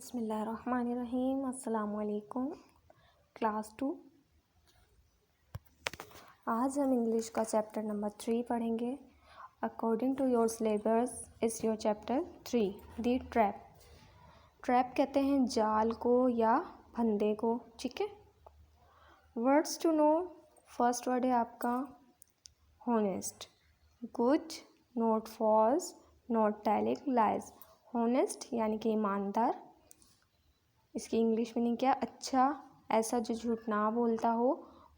बिस्मिल्लाहिर्रहमानिर्रहीम। अस्सलाम वालेकुम। क्लास 2। आज हम इंग्लिश का चैप्टर नंबर 3 पढ़ेंगे। According to your syllabus is your chapter 3 the trap. Trap कहते हैं जाल को या फंदे को, ठीक है। Words to know, first word है आपका honest, good, not false, not telling lies. Honest यानी कि ईमानदार, इसकी इंग्लिश मीनिंग क्या? अच्छा, ऐसा जो झूठ ना बोलता हो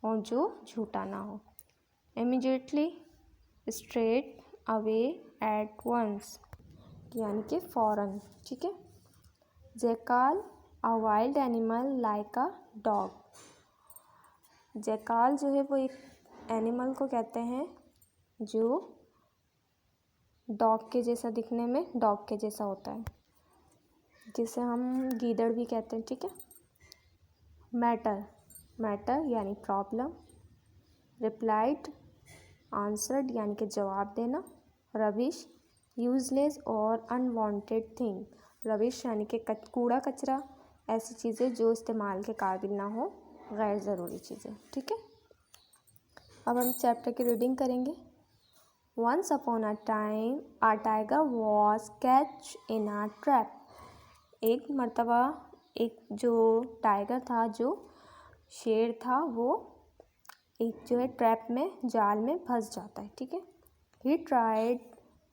और जो झूठा ना हो। Immediately, straight away, at once यानी कि फ़ौरन, ठीक है। Jackal, a wild animal like a dog. Jackal जो है वो एक एनिमल को कहते हैं जो डॉग के जैसा, दिखने में डॉग के जैसा होता है, जिसे हम गीदड़ भी कहते हैं, ठीक है। मैटर, मैटर यानी प्रॉब्लम। रिप्लाइड, आंसर्ड यानी कि जवाब देना। रबिश, यूजलेस और अनवांटेड थिंग। रबिश यानी कि कूड़ा कचरा, ऐसी चीज़ें जो इस्तेमाल के काबिल ना हो, गैर ज़रूरी चीज़ें, ठीक है। अब हम चैप्टर की रीडिंग करेंगे। Once upon a time a tiger was catch in a trap. एक मर्तबा एक जो टाइगर था, जो शेर था, वो एक जो है ट्रैप में, जाल में फंस जाता है, ठीक है। He tried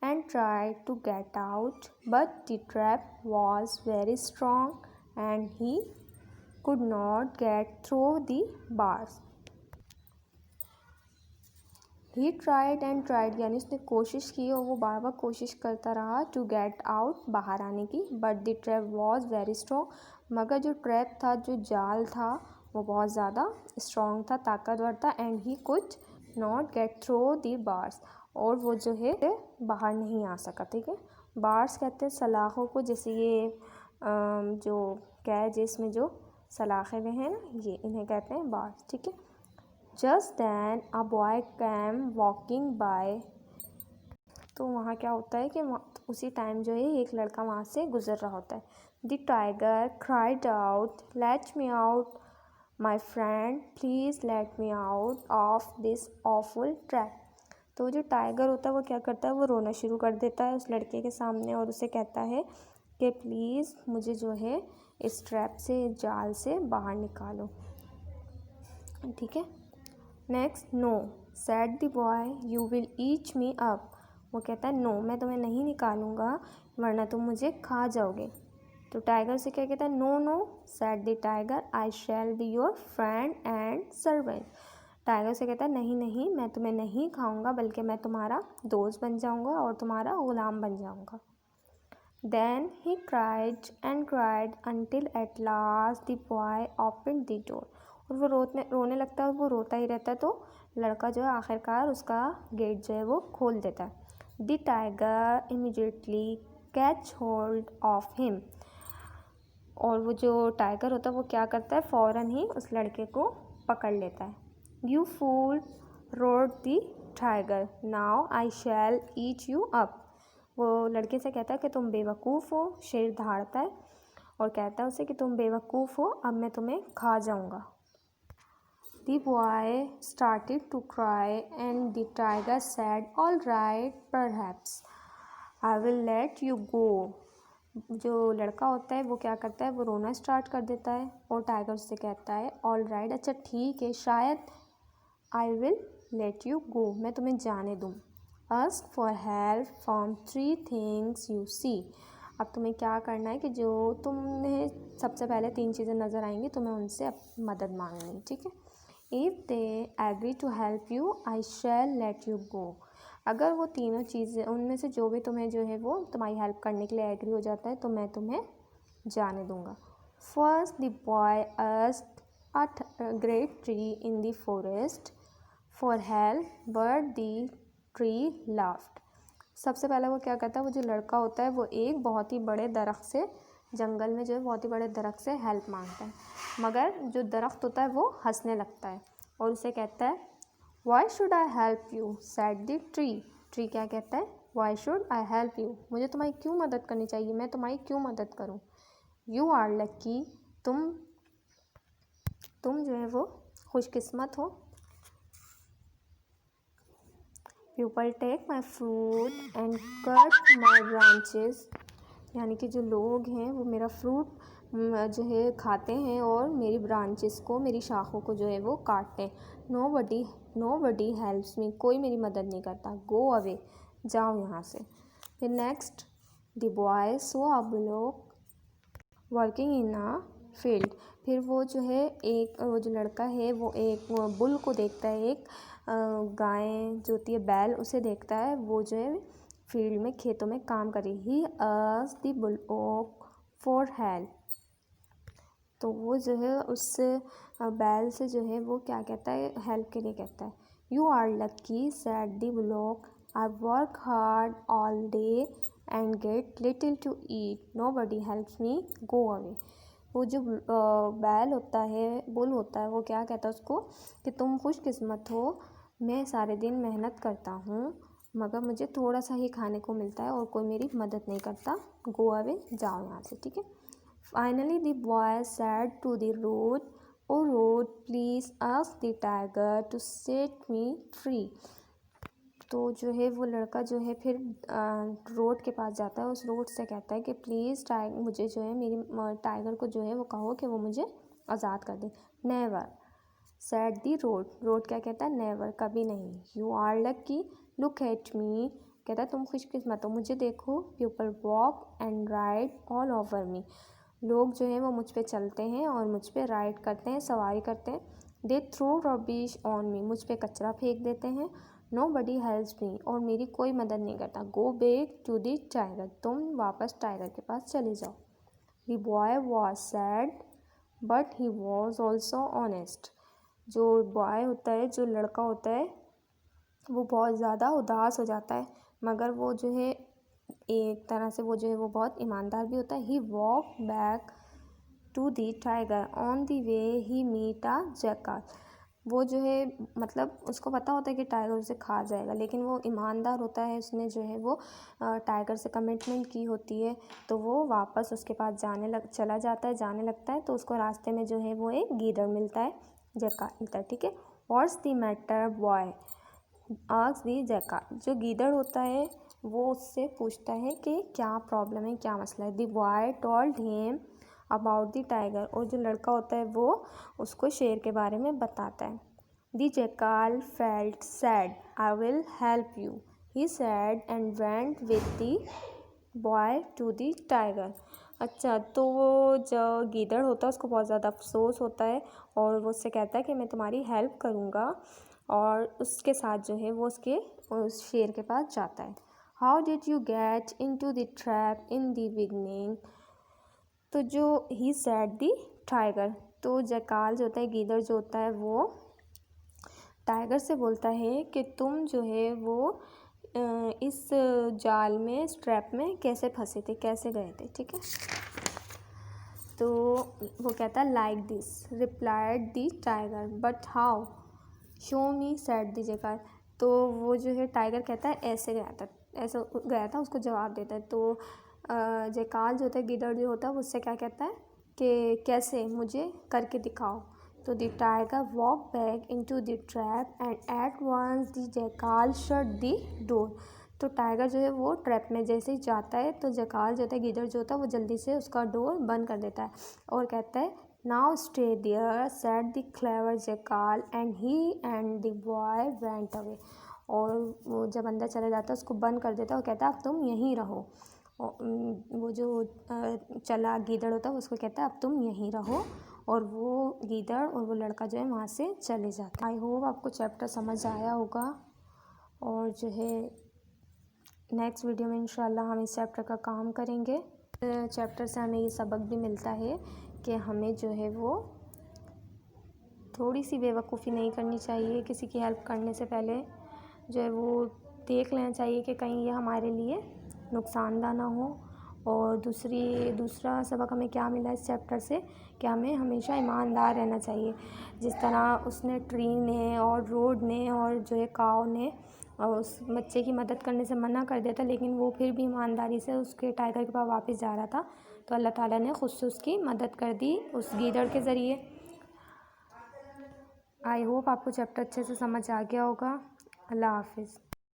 and tried to get out but the trap was very strong and he could not get through the bars. He tried and tried यानी उसने कोशिश की और वो बार बार कोशिश करता रहा टू गेट आउट, बाहर आने की। But the trap was very strong, मगर जो ट्रैप था, जो जाल था, वो बहुत ज़्यादा स्ट्रॉन्ग था, ताकतवर था। And he could not get through the bars, और वो जो है बाहर नहीं आ सका, ठीक है। बार्स कहते हैं सलाखों को, जैसे ये जो कैज, इसमें जो सलाखें में हैं ना, ये इन्हें कहते हैं बार्स, ठीक है। Just then a boy came walking by. तो वहाँ क्या होता है कि उसी टाइम जो है एक लड़का वहाँ से गुजर रहा होता है। The tiger cried out, let me out my friend, please let me out of this awful trap. तो जो टाइगर होता है वो क्या करता है, वो रोना शुरू कर देता है उस लड़के के सामने और उसे कहता है कि प्लीज़ मुझे जो है इस ट्रैप से, इस जाल से बाहर निकालो, ठीक है। Next, no said the boy, you will eat me up. वो कहता है नो, मैं तुम्हें नहीं निकालूंगा वरना तुम मुझे खा जाओगे। तो टाइगर से क्या कहता है, no no said the tiger, I shall be your friend and servant. Tiger से कहता है नहीं नहीं, मैं तुम्हें नहीं खाऊंगा, बल्कि मैं तुम्हारा दोस्त बन जाऊंगा और तुम्हारा गुलाम बन जाऊंगा। Then he cried and cried until at last the boy opened the door। और वो रोने लगता है, वो रोता ही रहता है, तो लड़का जो है आखिरकार उसका गेट जो है वो खोल देता है। The tiger immediately catch hold of him. और वो जो टाइगर होता है वो क्या करता है, फ़ौरन ही उस लड़के को पकड़ लेता है। You fool, roared the tiger, now I shall eat you up. वो लड़के से कहता है कि तुम बेवकूफ़ हो, शेर दहाड़ता है और कहता है उसे कि तुम बेवकूफ़ हो, अब मैं तुम्हें खा जाऊंगा। The boy started to cry and the tiger said, all right, perhaps I will let you go। जो लड़का होता है वो क्या करता है, वो रोना स्टार्ट कर देता है और टाइगर उससे कहता है ऑल राइट, अच्छा ठीक है, शायद I will let you go, मैं तुम्हें जाने दूँ। Ask for help from 3 things you see। अब तुम्हें क्या करना है कि जो तुम्हें सबसे पहले 3 चीज़ें नज़र आएंगी, तुम्हें उनसे मदद मांगनी, ठीक है। If they agree to help you, I shall let you go। अगर वो तीनों चीज़ें, उनमें से जो भी तुम्हें जो है वो तुम्हारी हेल्प करने के लिए एग्री हो जाता है, तो मैं तुम्हें जाने दूँगा। First the boy asked a great tree in the forest for help, but the tree laughed. सबसे पहले वो क्या करता है, वो जो लड़का होता है वो एक बहुत ही बड़े दरख्त से, जंगल में जो है बहुत ही बड़े दरख्त से हेल्प मांगता है, मगर जो दरख्त होता है वो हंसने लगता है और उसे कहता है why should I help you sad the tree. Tree क्या कहता है, why should I help you, मुझे तुम्हारी क्यों मदद करनी चाहिए, मैं तुम्हारी क्यों मदद करूँ। यू आर लकी, तुम जो है वो खुशकिस्मत हो। People take my fruit and cut my branches, यानी कि जो लोग हैं वो मेरा फ्रूट जो है खाते हैं और मेरी ब्रांचेस को, मेरी शाखों को जो है वो काटते हैं। नो बडी हेल्प्स मी, कोई मेरी मदद नहीं करता। गो अवे, जाओ यहाँ से। फिर next, the boy so a bullock working in a field. फिर वो जो है वो जो लड़का है वो एक बुल को देखता है, एक गाय जो होती है बैल, उसे देखता है, वो जो है फील्ड में, खेतों में काम कर रही। He asked the bullock for help, तो वो जो है उस बैल से जो है वो क्या कहता है, हेल्प के लिए कहता है। You are lucky said the bullock, I work hard all day and get little to eat, nobody helps me, go away. वो जो बैल होता है, बुल होता है, वो क्या कहता है उसको कि तुम खुशकिस्मत हो, मैं सारे दिन मेहनत करता हूँ मगर मुझे थोड़ा सा ही खाने को मिलता है और कोई मेरी मदद नहीं करता। गो अवे, जाओ यहाँ से, ठीक है। Finally, the boy said to the road, "Oh road, please ask the tiger to set me free." तो जो है वो लड़का जो है फिर रोड के पास जाता है, उस रोड से कहता है कि प्लीज़ मुझे जो है मेरी टाइगर को जो है वो कहो कि वो मुझे आज़ाद कर दे। नेवर सैड दी रोड क्या कहता है, नेवर, कभी नहीं। You are lucky, look at me, कहता है तुम खुशकिस्मत हो, मुझे देखो। People walk and ride all over me, लोग जो हैं वो मुझ पे चलते हैं और मुझ पे राइड करते हैं, सवारी करते हैं। They throw rubbish on me, मुझ पे कचरा फेंक देते हैं। नो बडी हेल्प्स मी, और मेरी कोई मदद नहीं करता। Go back to the tiger, तुम वापस टाइगर के पास चले जाओ। The boy was sad but he was also honest, जो बॉय होता है, जो लड़का होता है, वो बहुत ज़्यादा उदास हो जाता है मगर वो जो है एक तरह से वो जो है वो बहुत ईमानदार भी होता है। He walk back to the tiger on the way he meet a jackal, वो जो है मतलब उसको पता होता है कि टाइगर उसे खा जाएगा, लेकिन वो ईमानदार होता है, उसने जो है वो टाइगर से कमिटमेंट की होती है, तो वो वापस उसके पास जाने लगता है। तो उसको रास्ते में जो है वो एक गीदड़ मिलता है, जैकल मिलता है, ठीक है। What's the matter boy asked the jackal, जो गीदड़ होता है वो उससे पूछता है कि क्या प्रॉब्लम है, क्या मसला है। The boy told him about the tiger, और जो लड़का होता है वो उसको शेर के बारे में बताता है। The jackal felt sad, I will help you, he said and went with the boy to the tiger. अच्छा, तो वो जो गीदड़ होता है उसको बहुत ज़्यादा अफसोस होता है और वो उससे कहता है कि मैं तुम्हारी हेल्प करूँगा, और उसके साथ जो है वो उस शेर के पास जाता है। How did you get in to the trap in the beginning, तो जो ही सैड द टाइगर, तो जैकाल जो होता है, गीदड़ जो होता है, वो टाइगर से बोलता है कि तुम जो है वो इस जाल में, इस ट्रैप में कैसे फंसे थे, कैसे गए थे, ठीक है। तो वो कहता है like this replied the tiger, but how, show me sad the jackal, तो वो जो है टाइगर कहता है ऐसे गया था, उसको जवाब देता है। तो जैकाल जो होता है, गिदड़ जो होता है, उससे क्या कहता है कि कैसे, मुझे करके दिखाओ। तो the tiger walk back into the trap and at once the jackal shut the door, तो टाइगर जो है वो ट्रैप में जैसे ही जाता है तो जैकाल जो होता है, गिदड़ जो होता है, वो जल्दी से उसका डोर बंद कर देता है और कहता है now stay there said the clever jackal and he and the boy went away, और वो जब अंदर चला जाता है उसको बंद कर देता है और कहता है अब तुम यहीं रहो। वो जो चला गीदड़ होता है उसको कहता है अब तुम यहीं रहो, और वो गीदड़ और वो लड़का जो है वहाँ से चले जाता है। आई होप आपको चैप्टर समझ आया होगा, और जो है नेक्स्ट वीडियो में इंशाल्लाह हम इस चैप्टर का काम करेंगे। चैप्टर से हमें ये सबक भी मिलता है कि हमें जो है वो थोड़ी सी बेवकूफ़ी नहीं करनी चाहिए, किसी की हेल्प करने से पहले जो है वो देख लेना चाहिए कि कहीं ये हमारे लिए नुकसानदा ना हो। और दूसरा सबक हमें क्या मिला इस चैप्टर से कि हमें हमेशा ईमानदार रहना चाहिए, जिस तरह उसने ट्री ने और रोड ने और जो है काव ने और उस बच्चे की मदद करने से मना कर दिया था, लेकिन वो फिर भी ईमानदारी से उसके टाइगर के पास वापस जा रहा था। तो अल्लाह ताला ने खुद से उसकी मदद कर दी उस गीदड़ के ज़रिए। आई होप आपको चैप्टर अच्छे से समझ आ गया होगा। अल्लाह हाफिज़।